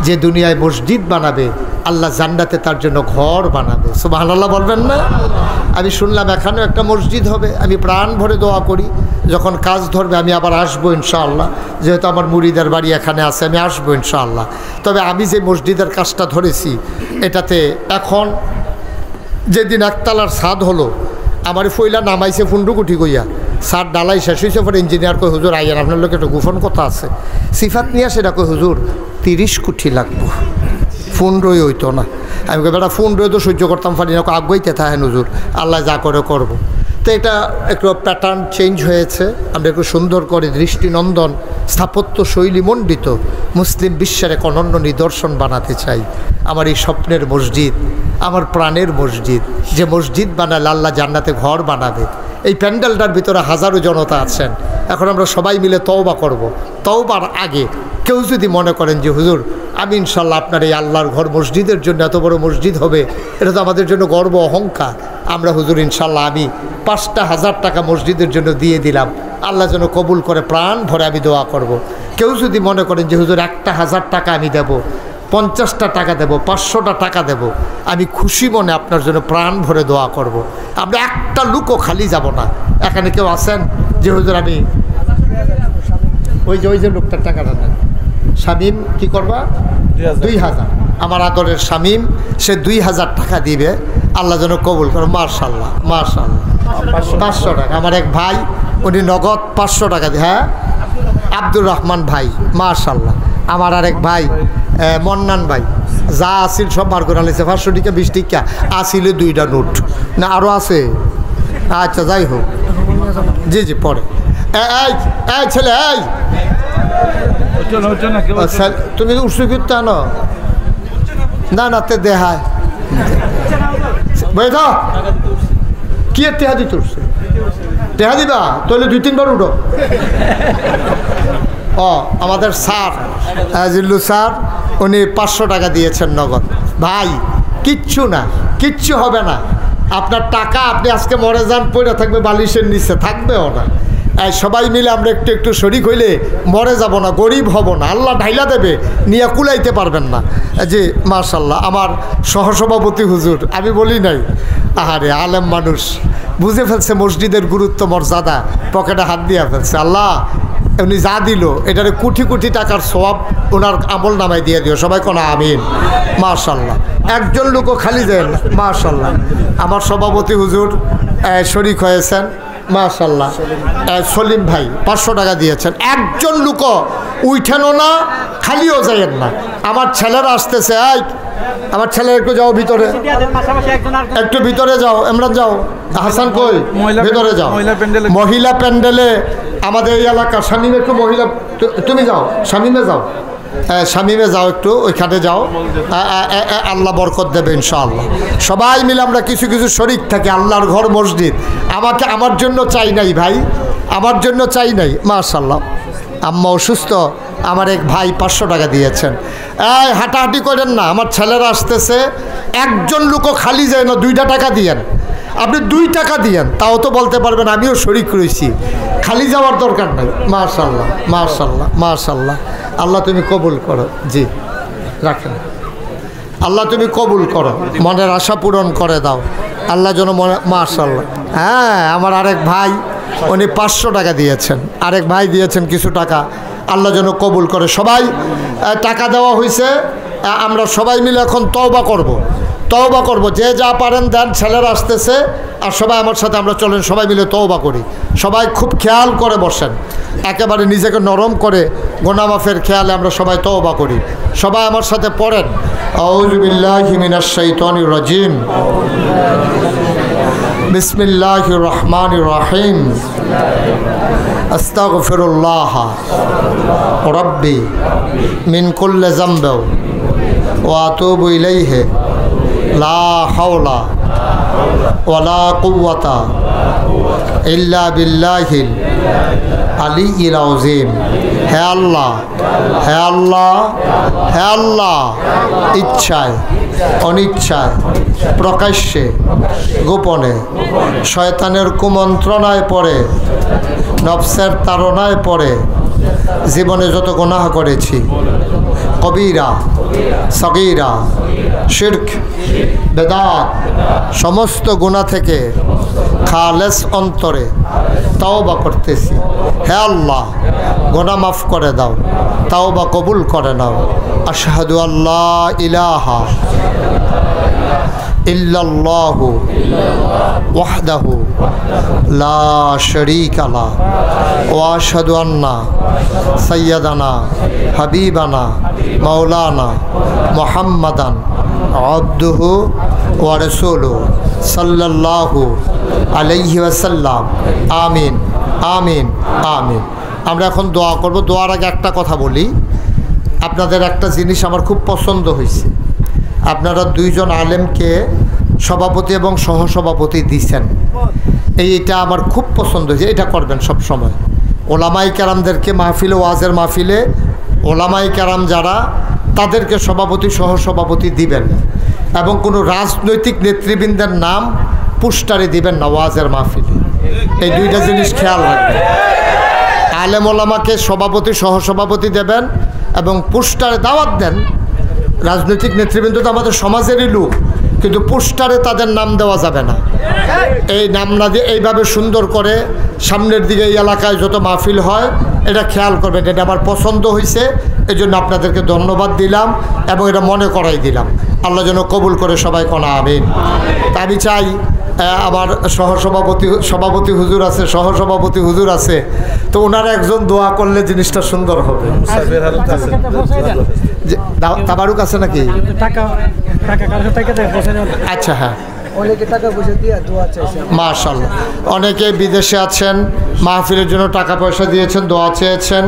যে দুনিয়ায় মসজিদ বানাবে আল্লাহ জান্নাতে তার জন্য ঘর বানাবে। সুবহানাল্লাহ বলবেন না? আমি শুনলাম এখানেও একটা মসজিদ হবে। আমি প্রাণ ভরে দোয়া করি যখন কাজ ধরবে আমি আবার আসবো ইনশাআল্লাহ। যেহেতু আমার মুরিদের বাড়ি এখানে আছে, আমি আসবো ইনশাআল্লাহ। তবে আমি যে মসজিদের কাজটা ধরেছি এটাতে এখন যেদিন একতলার ছাদ হলো, আমার ফইলা নামাইছে 15 কোটি কইয়া, ছাদ ডালাই শেষ হয়েছে। পরে ইঞ্জিনিয়ার কই হুজুর আইয়ার আপনার লোক একটা গোপন কথা আছে, সিফাত নিয়ে সেটা কই হুজুর 30 কোটি লাগবো, 15 হইতো না। আমি কই বেটা 15 তো সহ্য করতাম পারি না, আগুইতে থাকেন হুজুর, আল্লাহ যা করে করবো। তো এটা একটু প্যাটার্ন চেঞ্জ হয়েছে, আমরা একটু সুন্দর করে দৃষ্টিনন্দন স্থাপত্য শৈলী মণ্ডিত মুসলিম বিশ্বের এক অনন্য নিদর্শন বানাতে চাই। আমার এই স্বপ্নের মসজিদ, আমার প্রাণের মসজিদ, যে মসজিদ বানালে আল্লাহ জান্নাতে ঘর বানাবে। এই প্যান্ডেলটার ভিতরে হাজারো জনতা আছেন। এখন আমরা সবাই মিলে তওবা করব। তওবার আগে কেউ যদি মনে করেন যে হুজুর আমি ইনশাল্লাহ আপনার এই আল্লাহর ঘর মসজিদের জন্য এত বড় মসজিদ হবে, এটা তো আমাদের জন্য গর্ব অহংকার, আমরা হুজুর ইনশাল্লাহ আমি 5,000 টাকা মসজিদের জন্য দিয়ে দিলাম, আল্লাহ যেন কবুল করে, প্রাণ ভরে আমি দোয়া করব। কেউ যদি মনে করেন যে হুজুর 1,000 টাকা আমি দেব, 50টা টাকা দেব, 500টা টাকা দেব, আমি খুশি মনে আপনার জন্য প্রাণ ভরে দোয়া করব। আমরা একটা লুকও খালি যাব না। এখানে কেউ আছেন যে হুজুর আমি ওই যে লোকটার টাকাটা নেন, শামীম কি করবা 2,000, আমার আদরের শামীম সে 2,000 টাকা দিবে, আল্লাহ যেন কবুল করে। মাশাআল্লাহ মাশাআল্লাহ। 500 টাকা আমার এক ভাই, উনি নগদ 500 টাকা দিয়ে, হ্যাঁ আব্দুর রহমান ভাই মাশাআল্লাহ। আমার আরেক ভাই মন্নান ভাই, যা আসিল সব বার করে আনিছে, 500 টাকা 20 টাকা আসিল, 2টা নোট না আরও আছে। আচ্ছা যাই হোক, জি জি পরে এই ছেলে এই তুমি উৎসু করতে আনো না না তে দেহায় বৈধ কি টেহা দিতে উঠছে, টেহা দিবা তাহলে 2-3 বার উঠো। আমাদের স্যার জিল্লু স্যার উনি 500 টাকা দিয়েছেন নগদ। ভাই কিচ্ছু না, কিচ্ছু হবে না, আপনার টাকা আপনি আজকে মরে যান, পড়ে থাকবে বালিশের নিচে, থাকবেও না। সবাই মিলে আমরা একটু একটু শরিক হইলে মরে যাব না, গরিব হব না, আল্লাহ ঢাইলা দেবে, নিয়ে কুলাইতে পারবেন না। জি মাশাল্লাহ। আমার সহসভাপতি হুজুর, আমি বলি নাই, আহারে আলেম মানুষ বুঝে ফেলছে মসজিদের গুরুত্ব মর্যাদা, পকেটে হাত দিয়ে ফেলছে। আল্লাহ উনি যা দিল এটারে কোটি কোটি টাকার সওয়াব ওনার আমল নামায় দিয়ে দিও, সবাই কোনো আমিন। মাশাল্লাহ। একজন লোকও খালি যায় না, মাশাল্লাহ। আমার সভাপতি হুজুর শরিক হয়েছেন মাশাল্লাহ। সলিম ভাই 500 টাকা দিয়েছেন। একজন লোকও উঠেনও না, খালিও যাইয়েন না। আমার ছেলেরা আসতেছে, আমার ছেলে একটু যাও ভিতরে, একটু ভিতরে যাও, ইমরান যাও, হাসান কই ভিতরে যাও। মহিলা প্যান্ডেলে আমাদের এই এলাকা শামীম একটু মহিলা, তুমি যাও শামীমে যাও, শামীমে যাও একটু, ওইখানে যাও, আল্লাহ বরকত দেবে ইনশাআল্লাহ। সবাই মিলে আমরা কিছু কিছু শরিক থাকি। আল্লাহর ঘর মসজিদ আমার জন্য চাই নাই ভাই, আমার জন্য চাই নাই। মাশাআল্লাহ। আম্মা অসুস্থ, আমার এক ভাই 500 টাকা দিয়েছেন। হাঁটাহাঁটি করেন না, আমার ছেলেরা আসতেছে, একজন লোকও খালি যায় না, 2টা টাকা দিয়েন, আপনি 2 টাকা দিয়েন, তাও তো বলতে পারবেন আমিও শরিক রয়েছি, খালি যাওয়ার দরকার নাই। মাশাআল্লাহ মাশাআল্লাহ মাশাআল্লাহ। আল্লাহ তুমি কবুল করো, জি রাখেন, আল্লাহ তুমি কবুল করো, মনের আশা পূরণ করে দাও আল্লাহ যেন মনে। মাশাআল্লাহ। হ্যাঁ আমার আরেক ভাই উনি 500 টাকা দিয়েছেন, আরেক ভাই দিয়েছেন কিছু টাকা, আল্লাহ যেন কবুল করে। সবাই টাকা দেওয়া হয়েছে, আমরা সবাই মিলে এখন তওবা করব, তওবা করব, যে যা পারেন দেন। ছেলেরা আসতেছে, আর সবাই আমার সাথে আমরা চলেন, সবাই মিলে তওবা করি। সবাই খুব খেয়াল করে বসেন, একেবারে নিজেকে নরম করে গুনাহ মাফের খেয়ালে আমরা সবাই তওবা করি। সবাই আমার সাথে পড়েন, আউযু বিল্লাহি মিনাশ শাইতানির রাজিম, বিসমিল্লাহির রহমানির রহিম, আস্তাগফিরুল্লাহ রাব্বি মিন কুল্লি যামবি ওয়া আতুবু ইলাইহি লা হাওলা ওয়ালা কুওয়াতা ইল্লা বিল্লাহিল আলিয়্যিল আযীম। হে আল্লাহ, হে আল্লাহ, হে আল্লাহ, ইচ্ছায় অনিচ্ছায় প্রকাশ্যে গোপনে শয়তানের কুমন্ত্রণায় পড়ে নফসের তাড়নায় পড়ে জীবনে যত গুনাহ করেছি, কবিরা সগীরা শিরক বেদাত সমস্ত গুনাহ থেকে খালেস অন্তরে তাওবা করতেছি। হে আল্লাহ, গুনাহ মাফ করে দাও, তাওবা কবুল করে নাও। আশহাদু আল্লা ইলাহা ইল্লাল্লাহু ওয়াহদাহু লা শারীকা লাহু ওয়া আশহাদু আন্না সাইয়্যিদানা হাবিবানা মাওলানা মুহাম্মাদান আবদুহু ওয়া রাসূলুহু সাল্লাল্লাহু আলাইহি ওয়াসাল্লাম। আমিন, আমিন, আমিন। আমরা এখন দোয়া করব। দোয়ার আগে একটা কথা বলি, আপনাদের একটা জিনিস আমার খুব পছন্দ হয়েছে, আপনারা দুইজন আলেমকে সভাপতি এবং সহসভাপতি দিয়েছেন, এইটা আমার খুব পছন্দ হয়েছে। এটা করবেন সব সময়। ওলামাই কেরামদেরকে মাহফিলে, ওয়াজের মাহফিলে ওলামাই কেরাম যারা, তাদেরকে সভাপতি সহসভাপতি দিবেন, এবং কোনো রাজনৈতিক নেতৃবৃন্দের নাম পোস্টারে দিবেন না ওয়াজের মাহফিলে। এই দুইটা জিনিস খেয়াল রাখবেন। আলেম ওলামাকে সভাপতি সহসভাপতি দেবেন এবং পোস্টারে দাওয়াত দেন। রাজনৈতিক নেতৃবৃন্দ তো আমাদের সমাজেরই লোক, কিন্তু পোস্টারে তাদের নাম দেওয়া যাবে না। এই নাম না দিয়ে এইভাবে সুন্দর করে সামনের দিকে এই এলাকায় যত মাহফিল হয় এটা খেয়াল করবেন। এটা আমার পছন্দ হয়েছে, এই জন্য আপনাদেরকে ধন্যবাদ দিলাম এবং এটা মনে করাই দিলাম। আল্লাহ যেন কবুল করে সবাই কোনা আমিন। তা আমি চাই আমার সভাপতি হুজুর আছে, সহসভাপতি হুজুর আছে, তো ওনারা একজন দোয়া করলে জিনিসটা সুন্দর হবে। তাবারুক আছে নাকি? আচ্ছা, হ্যাঁ, মাশাআল্লাহ। অনেকে বিদেশে আছেন, মাহফিলের জন্য টাকা পয়সা দিয়েছেন, দোয়া চেয়েছেন।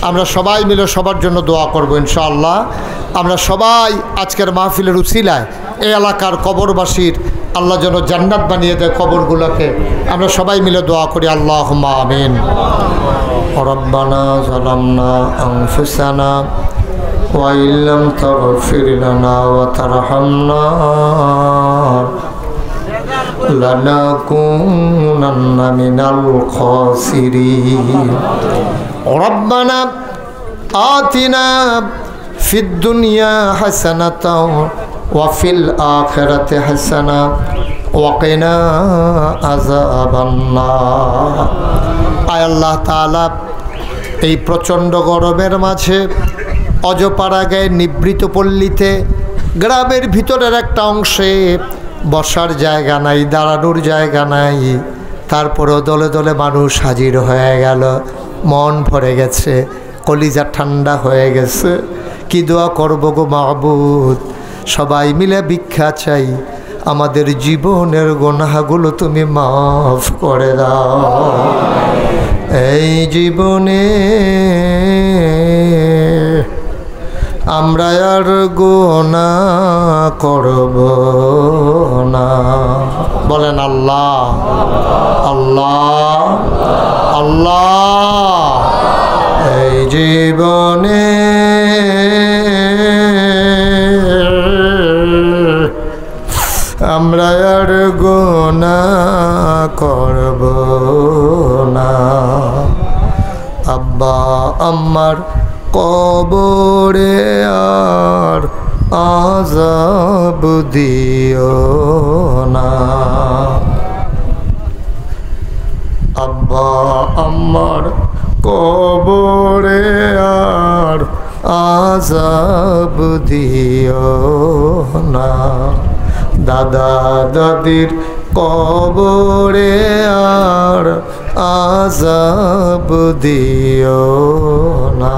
আমরা সবাই মিলে সবার জন্য দোয়া করব ইনশাআল্লাহ। আমরা সবাই আজকের মাহফিলের উসিলায় এই এলাকার কবরবাসীর আল্লাহ যেন জান্নাত বানিয়ে দেয় কবরগুলোকে। আমরা সবাই মিলে দোয়া করি, আল্লাহুম্মা আমিন। রব্বানা যালামনা আনফুসানা ওয়া ইল্লাম তাগফির লানা ওয়া তারহামনা লানাকুনান্না মিনাল খাসিরিন। রব্বানা আতিনা ফিদ দুনিয়া হাসানাতাও ওয়া ফিল আখিরাতি হাসানা ওয়া কিনা আযাবান নার। আয় আল্লাহ তাআলা, এই প্রচণ্ড গরমের মাঝে অজপাড়া গায়ে নিবৃত পল্লীতে গ্রামের ভিতরের একটা অংশে বসার জায়গা নাই, দাঁড়ানোর জায়গা নাই, তারপরেও দলে দলে মানুষ হাজির হয়ে গেল। মন ভরে গেছে, কলিজা ঠান্ডা হয়ে গেছে। কি দোয়া করব গো মাহবুদ? সবাই মিলে ভিক্ষা চাই, আমাদের জীবনের গুনাহগুলো তুমি মাফ করে দাও। এই জীবনে আমরা আর গুনাহ করব না। বলেন আল্লাহ, আল্লাহ, আল্লাহ। এই জীবনে আমরা আর গুনাহ করব না। আব্বা আম্মার কবরে আর আযাব দিও না। আব্বা আম্মার কবরে আর আযাব দিও না। দাদা দাদির কবরে আর আযাব দিও না।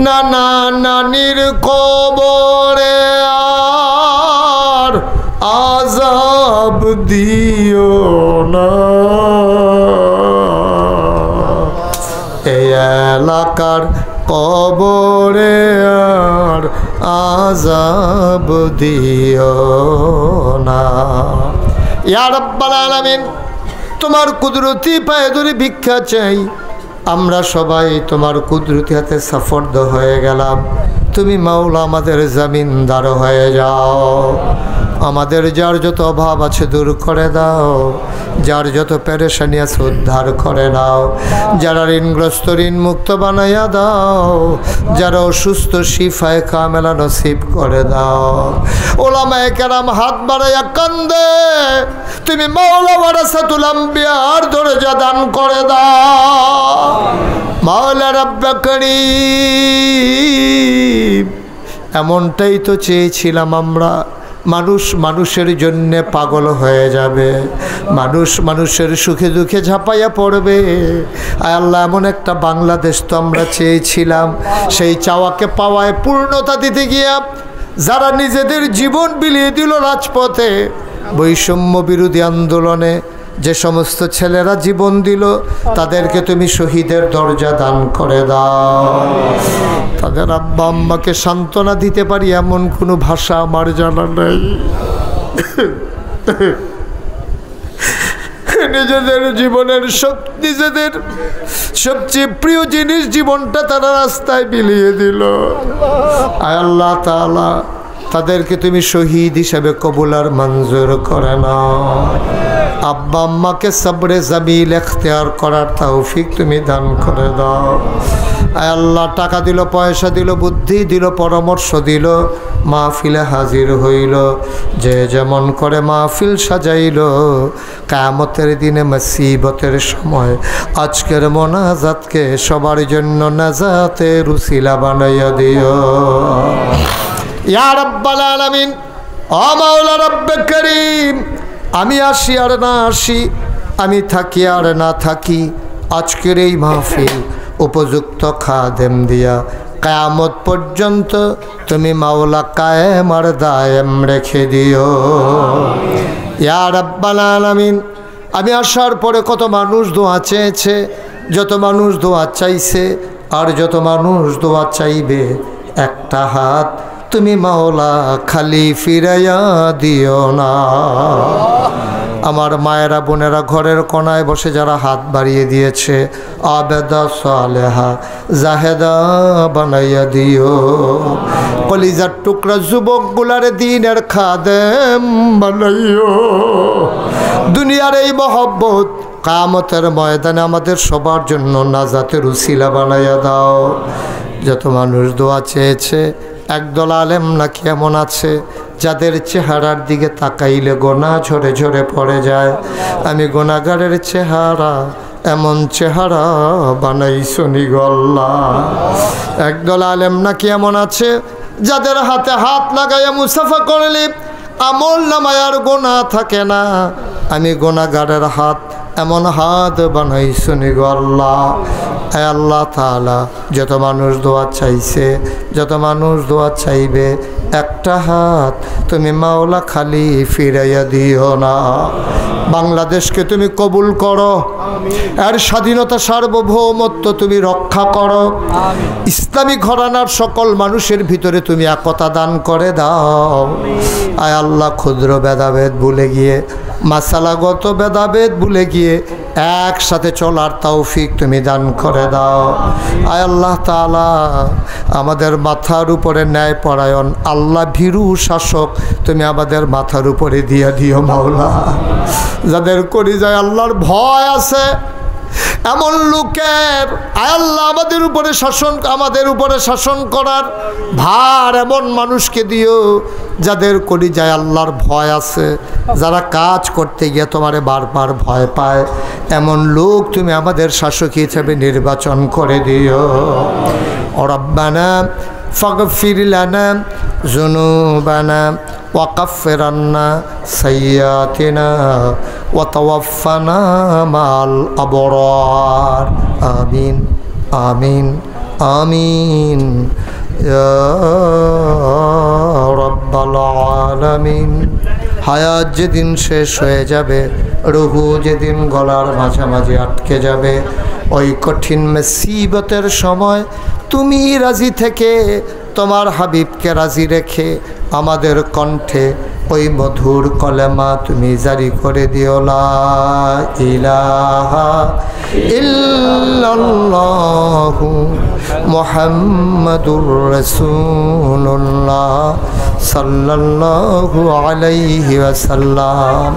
নানা নানির কবরে আর আযাব দিও না। এই এলাকার কবরে আর আযাব দিও না। ইয়া রাব্বাল আলামিন, তোমার কুদরতি পায়ে ধরে ভিক্ষা চাই। আমরা সবাই তোমার কুদরতি হাতে সাফর্দ হয়ে গেলাম। তুমি মাওলা আমাদের জামিনদার হয়ে যাও। আমাদের যার যত অভাব আছে দূর করে দাও, যার যত পেরেশানি আছে উদ্ধার করে দাও, যারা ঋণগ্রস্ত ঋণ মুক্ত বানাইয়া দাও, যারা অসুস্থ শিফায়ে কামেলা নসিব করে দাও। ওলামায়ে কেরাম হাত বাড়াইয়া কান্দে, তুমি মাওলা ওয়ারাসাতুল আম্বিয়ার দরজা দান করে দাও। মাওলা রব্বে করিম, এমনটাই তো চেয়েছিলাম আমরা। মানুষ মানুষের জন্যে পাগল হয়ে যাবে, মানুষ মানুষের সুখে দুঃখে ঝাঁপাইয়া পড়বে। আয় আল্লাহ, এমন একটা বাংলাদেশ তো আমরা চেয়েছিলাম। সেই চাওয়াকে পাওয়ায় পূর্ণতা দিতে গিয়া যারা নিজেদের জীবন বিলিয়ে দিল রাজপথে, বৈষম্য বিরোধী আন্দোলনে যে সমস্ত ছেলেরা জীবন দিল, তাদেরকে তুমি শহীদের দরজা দান করে দাও। তাদের আব্বা আম্মাকে সান্ত্বনা দিতে পারি এমন কোনো ভাষা আমার জানা নেই। নিজেদের জীবনের নিজেদের সবচেয়ে প্রিয় জিনিস জীবনটা তারা রাস্তায় বিলিয়ে দিল। আয় আল্লাহ তাআলা, তাদেরকে তুমি শহীদ হিসেবে কবুল আর মঞ্জুর করে নাও। আব্বা আম্মাকে সবরে জামিল এখতিয়ার করার তৌফিক তুমি দান করে দাও। আয় আল্লাহ, টাকা দিল, পয়সা দিল, বুদ্ধি দিল, পরামর্শ দিল, মাহফিলে হাজির হইল, যে যেমন করে মাহফিল সাজাইল, কিয়ামতের দিনে মুসিবতের সময় আজকের মোনাজাতকে সবার জন্য নাজাতের উসিলা বানাইয়া দিও। ইয়া রাব্বাল আলামিন, ও মাওলা রব্বে করিম, আমি আসি আর না আসি, আমি থাকি আর না থাকি, আজকের এই মাহফিল উপযুক্ত খাদেম দিয়া কিয়ামত পর্যন্ত তুমি মাওলা কায়েম আর দায়েম রেখে দিও। ইয়া রাব্বাল আলামিন, আমি আসার পরে কত মানুষ দোয়া চেয়েছে, যত মানুষ দোয়া চাইছে আর যত মানুষ দোয়া চাইবে, একটা হাত তুমি মাওলা খালি ফিরাইয়া দিও না। আমার মায়েরা বোনেরা ঘরের কোনায় বসে যারা হাত বাড়িয়ে দিয়েছে, আবেদা সালেহা জাহেদা বানাইয়া দিও। কলিজার টুকরা যুবকগুলার দিনের খাদেম বানাইও। দুনিয়ার এই মহব্বত কিয়ামতের ময়দানে আমাদের সবার জন্য নাজাতের উসিলা বানাইয়া দাও। যত মানুষ দোয়া চেয়েছে, একদল আলেম নাকি এমন আছে যাদের চেহারার দিকে তাকাইলে গোনা ঝরে ঝরে পড়ে যায়। আমি গোনাগারের চেহারা এমন চেহারা বানাইছো নি গো আল্লাহ। একদল আলেম নাকি এমন আছে যাদের হাতে হাত লাগাইয়া মুসাফা করলে আমল নামায় আর গোনা থাকে না। আমি গোনাগারের হাত এমন হাত বানাইছো নি গো আল্লাহ। আয় আল্লাহ তাআলা, যত মানুষ দোয়া চাইছে, যত মানুষ দোয়া চাইবে, একটা হাত তুমি মাওলা খালি ফিরাইয়া দিও না। বাংলাদেশকে তুমি কবুল করো, এর স্বাধীনতা সার্বভৌমত্ব তুমি রক্ষা করো। ইসলামী ঘরানার সকল মানুষের ভিতরে তুমি একতা দান করে দাও। আয় আল্লাহ, ক্ষুদ্র ভেদাভেদ ভুলে গিয়ে, মাসালাগত ভেদাভেদ ভুলে গিয়ে একসাথে চলার তৌফিক তুমি দান করে দাও। আয় আল্লাহ তাআলা, আমাদের মাথার উপরে ন্যায় পরায়ণ আল্লাহ ভীরু শাসক তুমি আমাদের মাথার উপরে দিয়ে দিও মাওলা। যাদের কলিজায় আল্লাহর ভয় আছে, এমন লোকের আয় আল্লাহ আমাদের উপরে শাসন করার ভার এমন মানুষকে দিও যাদের কলিজায় আল্লাহর ভয় আছে, যারা কাজ করতে গিয়ে তোমারে বারবার ভয় পায়, এমন লোক তুমি আমাদের শাসক হিসেবে নির্বাচন করে দিও। ও রব্বানা ফাগফির লানা যুনুবানা ওয়াকাফির আন্না সাইয়্যাতিনা ওয়া তাওয়াফফানা মাল আবরার আমিন আমিন আমিন ইয়া রাব্বাল আলামিন। হায়াত যেদিন শেষ হয়ে যাবে, রুহু যেদিন গলার মাঝামাঝি আটকে যাবে, ওই কঠিন মুসিবতের সময় তুমি রাজি থেকে তোমার হাবিবকে রাজি রেখে আমাদের কণ্ঠে ওই মধুর কলেমা তুমি জারি করে দিও, লা ইলাহা ইল্লাল্লাহু মুহাম্মাদুর রাসূলুল্লাহ সাল্লাল্লাহু আলাইহি ওয়াসাল্লাম।